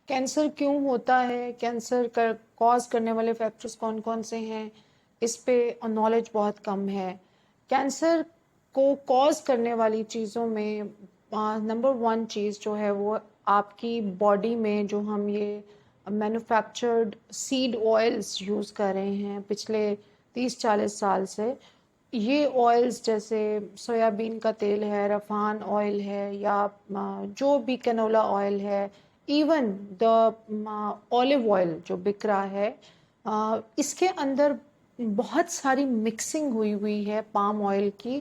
Cancer کیوں ہوتا ہے؟ کینسر کا کاز کرنے والے فیکٹرز کون کون سے ہیں؟ اس پہ نالج بہت کم ہے۔ کینسر کو کاز کرنے والی چیزوں میں نمبر ون چیز جو ہے وہ آپ کی باڈی میں جو ہم یہ مینوفیکچرڈ سیڈ آئلز یوز کر رہے ہیں پچھلے 30-40 سال سے، یہ آئلز جیسے سویابین کا تیل ہے، رفان آئل ہے، یا جو بھی کنولا آئل ہے، ایون دا اولیو آئل جو بک رہا ہے، اس کے اندر بہت ساری مکسنگ ہوئی ہے پام آئل کی،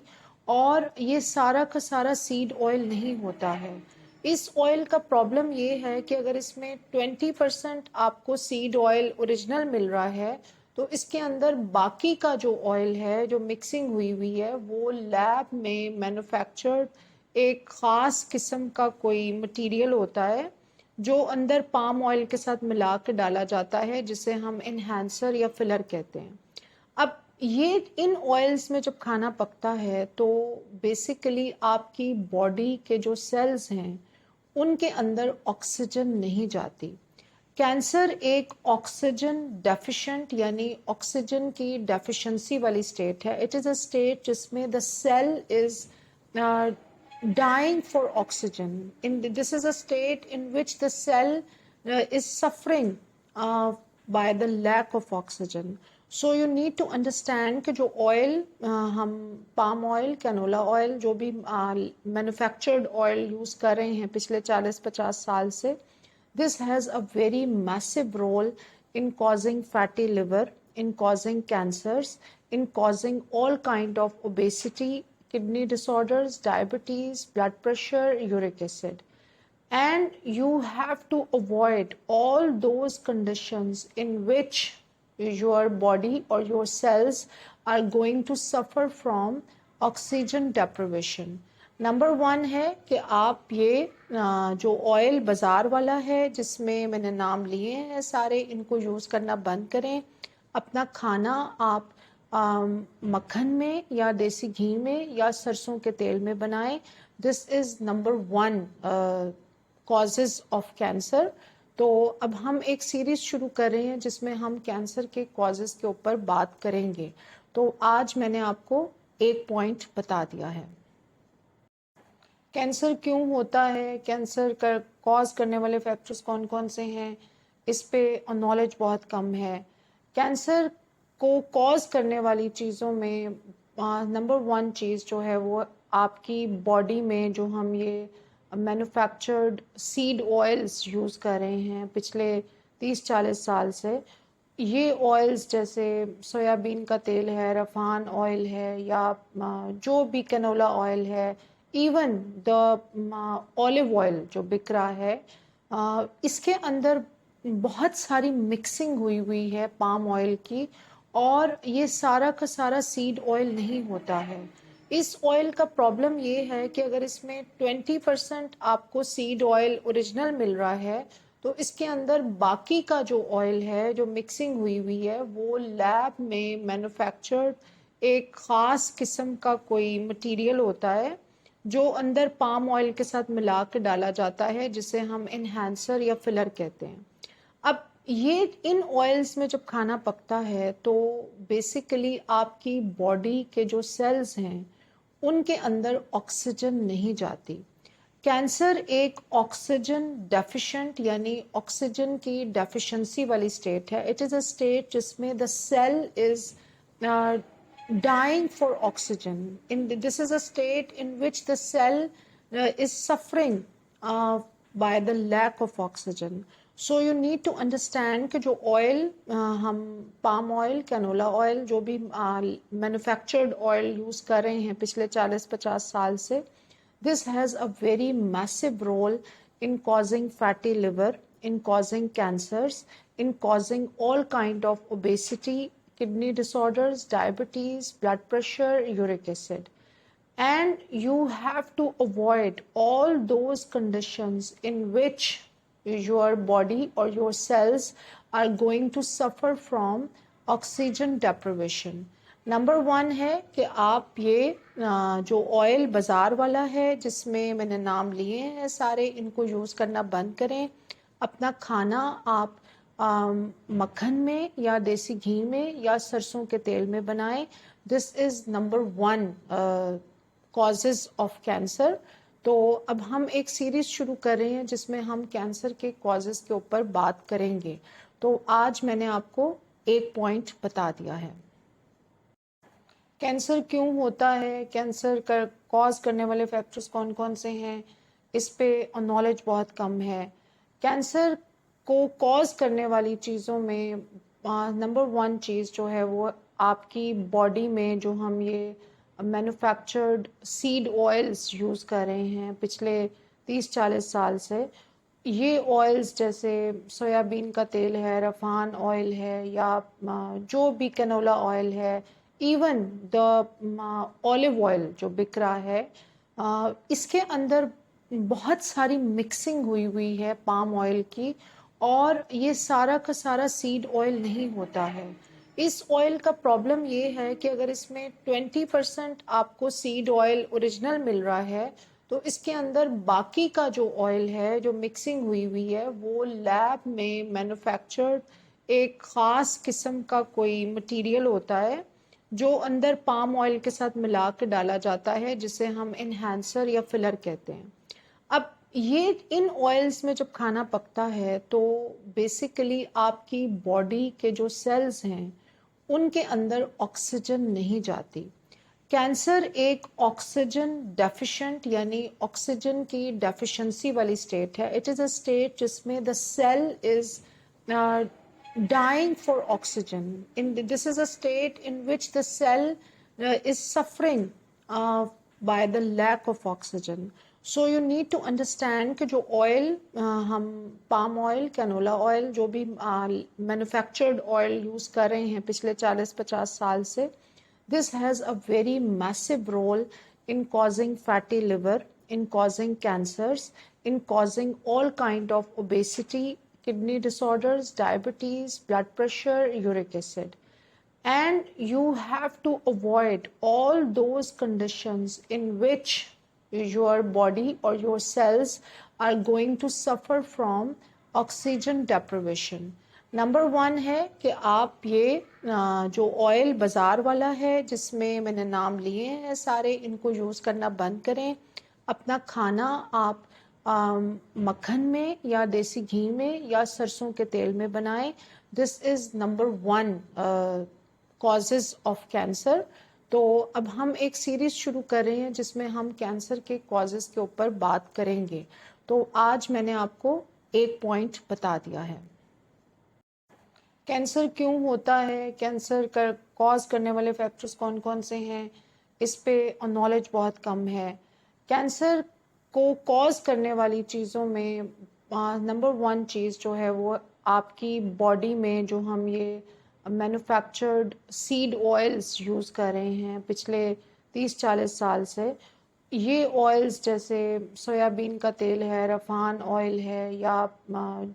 اور یہ سارا کا سارا سیڈ آئل نہیں ہوتا ہے۔ اس آئل کا پرابلم یہ ہے کہ اگر اس میں 20% آپ کو سیڈ آئل اوریجنل مل رہا ہے تو اس کے اندر باقی کا جو آئل ہے جو مکسنگ ہوئی ہے وہ لیب میں مینوفیکچرڈ ایک خاص قسم کا کوئی مٹیریل ہوتا ہے جو اندر پام آئل کے ساتھ ملا کے ڈالا جاتا ہے، جسے ہم انہینسر یا فلر کہتے ہیں۔ اب یہ ان آئلز میں جب کھانا پکتا ہے تو بیسیکلی آپ کی باڈی کے جو سیلز ہیں ان کے اندر آکسیجن نہیں جاتی۔ کینسر ایک آکسیجن ڈیفیشنٹ یعنی آکسیجن کی ڈیفیشنسی والی اسٹیٹ ہے۔ اٹ از اے اسٹیٹ جس میں the cell is dying for oxygen. This is a state in which the cell is suffering by the lack of oxygen. So you need to understand کہ جو oil ہم palm oil, canola oil, جو بھی manufactured oil use کر رہے ہیں پچھلے 40-50 سال سے، this has a very massive role in causing fatty liver, in causing cancers, in causing all kind of obesity, kidney disorders, diabetes, blood pressure, uric acid. And you have to avoid all those conditions in which your body or your cells are going to suffer from oxygen deprivation. Number one ہے کہ آپ یہ جو oil بازار والا ہے جس میں میں نے نام لیے ہیں سارے، ان کو یوز کرنا بند کریں۔ اپنا کھانا آپ مکھن میں یا دیسی گھی میں یا سرسوں کے تیل میں بنائیں۔ This is number one causes of cancer. تو اب ہم ایک سیریز شروع کر رہے ہیں جس میں ہم کینسر کے کازز کے اوپر بات کریں گے۔ تو آج میں نے آپ کو ایک پوائنٹ بتا دیا ہے۔ کینسر کیوں ہوتا ہے؟ کینسر کا کاز کرنے والے فیکٹرز کون کون سے ہیں؟ اس پہ نالج بہت کم ہے۔ کینسر کو کاز کرنے والی چیزوں میں نمبر ون چیز جو ہے وہ آپ کی باڈی میں جو ہم یہ مینوفیکچرڈ سیڈ آئلز یوز کر رہے ہیں پچھلے 30-40 سال سے، یہ آئلز جیسے سویابین کا تیل ہے، رفان آئل ہے، یا جو بھی کنولا آئل ہے، ایون دا اولیو آئل جو بک رہا ہے، اس کے اندر بہت ساری مکسنگ ہوئی ہے پام آئل کی، اور یہ سارا کا سارا سیڈ آئل نہیں ہوتا ہے۔ اس آئل کا پرابلم یہ ہے کہ اگر اس میں 20% آپ کو سیڈ آئل اوریجنل مل رہا ہے تو اس کے اندر باقی کا جو آئل ہے جو مکسنگ ہوئی ہے وہ لیب میں مینوفیکچرڈ ایک خاص قسم کا کوئی مٹیریل ہوتا ہے جو اندر پام آئل کے ساتھ ملا کے ڈالا جاتا ہے، جسے ہم انہینسر یا فلر کہتے ہیں۔ اب یہ ان آئلز میں جب کھانا پکتا ہے تو بیسیکلی آپ کی باڈی کے جو سیلز ہیں ان کے اندر آکسیجن نہیں جاتی۔ کینسر ایک آکسیجن ڈیفیشنٹ یعنی آکسیجن کی ڈیفیشنسی والی اسٹیٹ ہے۔ اٹ از اے اسٹیٹ جس میں the cell is dying for oxygen. This is a state in which the cell is suffering by the lack of oxygen. So you need to understand کہ جو oil ہم palm oil, canola oil, جو بھی manufactured oil use کر رہے ہیں پچھلے 40-50 سال سے، this has a very massive role in causing fatty liver, in causing cancers, in causing all kind of obesity, kidney disorders, diabetes, blood pressure, uric acid. And you have to avoid all those conditions in which your body or your cells are going to suffer from oxygen deprivation. Number one ہے کہ آپ یہ جو oil بازار والا ہے جس میں میں نے نام لیے ہیں سارے، ان کو یوز کرنا بند کریں۔ اپنا کھانا آپ مکھن میں یا دیسی گھی میں یا سرسوں کے تیل میں بنائیں. This is number 1 causes of cancer. تو اب ہم ایک سیریز شروع کر رہے ہیں جس میں ہم کینسر کے کازز کے اوپر بات کریں گے. تو آج میں نے آپ کو ایک پوائنٹ بتا دیا ہے. کینسر کیوں ہوتا ہے، کینسر کا کاز کرنے والے فیکٹرز کون کون سے ہیں، اس پہ نالج بہت کم ہے. کینسر کو کاز کرنے والی چیزوں میں نمبر 1 چیز جو ہے وہ آپ کی باڈی میں جو ہم یہ مینوفیکچرڈ سیڈ آئلز یوز کر رہے ہیں پچھلے 30-40 سال سے. یہ آئلز جیسے سویابین کا تیل ہے، رفان آئل ہے، یا جو بھی کنولا آئل ہے، ایون دا اولیو آئل جو بک رہا ہے، اس کے اندر بہت ساری مکسنگ ہوئی ہے پام آئل کی، اور یہ سارا کا سارا سیڈ آئل نہیں ہوتا ہے. اس آئل کا پرابلم یہ ہے کہ اگر اس میں 20% آپ کو سیڈ آئل اوریجنل مل رہا ہے تو اس کے اندر باقی کا جو آئل ہے جو مکسنگ ہوئی ہے وہ لیب میں مینوفیکچرڈ ایک خاص قسم کا کوئی مٹیریل ہوتا ہے جو اندر پام آئل کے ساتھ ملا کے ڈالا جاتا ہے، جسے ہم انہینسر یا فلر کہتے ہیں. اب یہ ان آئلز میں جب کھانا پکتا ہے تو بیسیکلی آپ کی باڈی کے جو سیلز ہیں ان کے اندر آکسیجن نہیں جاتی. کینسر ایک آکسیجن ڈیفیشنٹ یعنی آکسیجن کی ڈیفیشنسی والی اسٹیٹ ہے. اٹ از اے اسٹیٹ جس میں the cell is dying for oxygen. This is a state in which the cell is suffering by the lack of oxygen. So you need to understand کہ جو oil ہم palm oil, canola oil جو بھی manufactured oil use کر رہے ہیں پچھلے 40-50 سال سے, this has a very massive role in causing fatty liver, in causing cancers, in causing all kind of obesity, kidney disorders, diabetes, blood pressure, uric acid. And you have to avoid all those conditions in which your body or your cells are going to suffer from oxygen deprivation. Number 1 ہے کہ آپ یہ جو oil بازار والا ہے جس میں نے نام لیے ہیں سارے، ان کو یوز کرنا بند کریں. اپنا کھانا آپ مکھن میں یا دیسی گھی میں یا سرسوں کے تیل میں بنائیں. This is number 1 causes of cancer. تو اب ہم ایک سیریز شروع کر رہے ہیں جس میں ہم کینسر کے کازز کے اوپر بات کریں گے. تو آج میں نے آپ کو ایک پوائنٹ بتا دیا ہے. کینسر کیوں ہوتا ہے، کینسر کا کاز کرنے والے فیکٹرز کون کون سے ہیں، اس پہ نالج بہت کم ہے. کینسر کو کاز کرنے والی چیزوں میں نمبر 1 چیز جو ہے وہ آپ کی باڈی میں جو ہم یہ مینوفیکچرڈ سیڈ آئلز یوز کر رہے ہیں پچھلے 30-40 سال سے. یہ آئلز جیسے سویابین کا تیل ہے، رفان آئل ہے، یا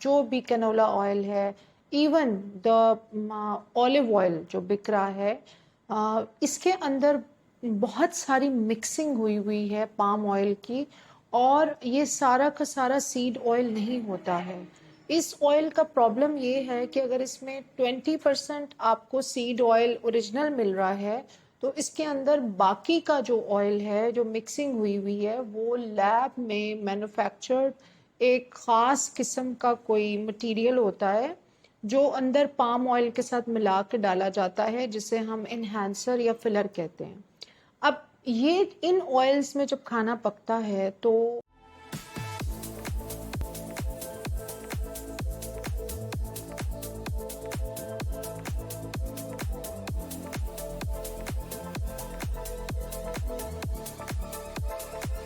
جو بھی کنولا آئل ہے، ایون دا اولیو آئل جو بک رہا ہے، اس کے اندر بہت ساری مکسنگ ہوئی ہے پام آئل کی، اور یہ سارا کا سارا سیڈ آئل نہیں ہوتا ہے. اس آئل کا پرابلم یہ ہے کہ اگر اس میں 20% آپ کو سیڈ آئل اوریجنل مل رہا ہے تو اس کے اندر باقی کا جو آئل ہے جو مکسنگ ہوئی ہے وہ لیب میں مینوفیکچرڈ ایک خاص قسم کا کوئی مٹیریل ہوتا ہے جو اندر پام آئل کے ساتھ ملا کے ڈالا جاتا ہے، جسے ہم انہینسر یا فلر کہتے ہیں. اب یہ ان آئلز میں جب کھانا پکتا ہے تو